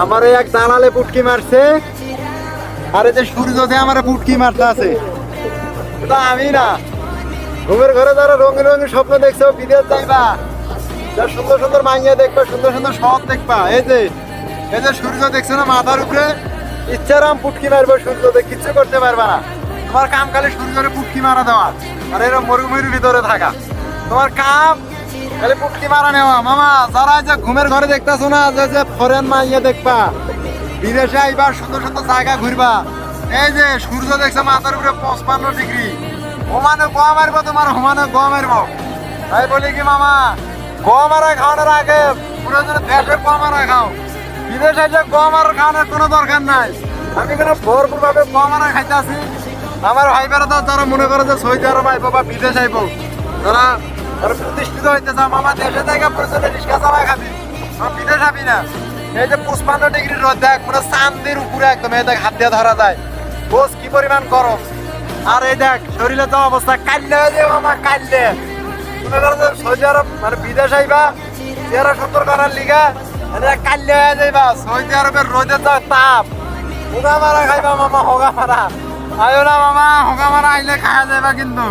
আমার এক দালালে পুটকি মারছে, আর এই যে সূর্য যে আমার পুটকি মারতে আছে, এটা আমি না। ঘুমের ঘরে যারা রঙিন রঙিন স্বপ্ন দেখছো, বিদেশ যাইবা, যা সুন্দর সুন্দর মাইয়া দেখবা, সুন্দর সুন্দর শহর দেখবা, এই যে সূর্য দেখছো না মাথার উপরে, ইচ্ছারাম পুটকি মারবো সূর্যতে, কিচ্ছু করতে পারবা না। তোমার কাম খালি সূর্যরে পুটকি মারা দেওয়া, আর এরকম মরুভূমির ভিতরে থাকা। তোমার কাম খালি পুটকি মারা নেওয়া। মামা যারা যে ঘুমের ঘরে দেখতেছো না, যে ফরেন মাইয়া দেখবা, বিদেশে আইবা, সুন্দর সুন্দর জায়গা ঘুরবা, এই যে সূর্য দেখছো মাথার উপরে 55 ডিগ্রি, হোমানে গ মারবো, তোমার হোমানে গ মারবো। তাই বলি কি মামা, গ মারা খাওয়ানোর আগে পুরো দেশে গ মারা খাও, বিদেশে যে গ মারা খাওয়ানোর কোনো দরকার নাই। আমি এখানে ভরপুর ভাবে গ মারা খাইতে আছি। আমার ভাই বেড়াতে যারা মনে করে যে সৌদি আরব আইবো বা বিদেশ আইবো, তারা প্রতিষ্ঠিত হইতে চাও, মামা দেশে জায়গা পর্যন্ত রিক্সা চালায় খাবি, বিদেশ আবি না। এই যে 55 ডিগ্রি রোদ, দেখ পুরো চান্দের উপরে একদম, এই দেখ হাত দিয়ে ধরা যায়, বোঝ কি পরিমাণ গরম। আর এই দেখ শরীরে তো অবস্থা, কাটলে হয়ে যাবে মামা, কাটলে মনে করো যে সৌদি আরব মানে বিদেশ আইবা 1370 করার লিগা, কাটলে হয়ে যাইবা। সৌদি আরবের রোদের যা তাপ, হোগা মারা খাইবা মামা, হোগা মারা আয়ো না মামা, হোগা মারা আইলে খাওয়া যাইবা কিন্তু।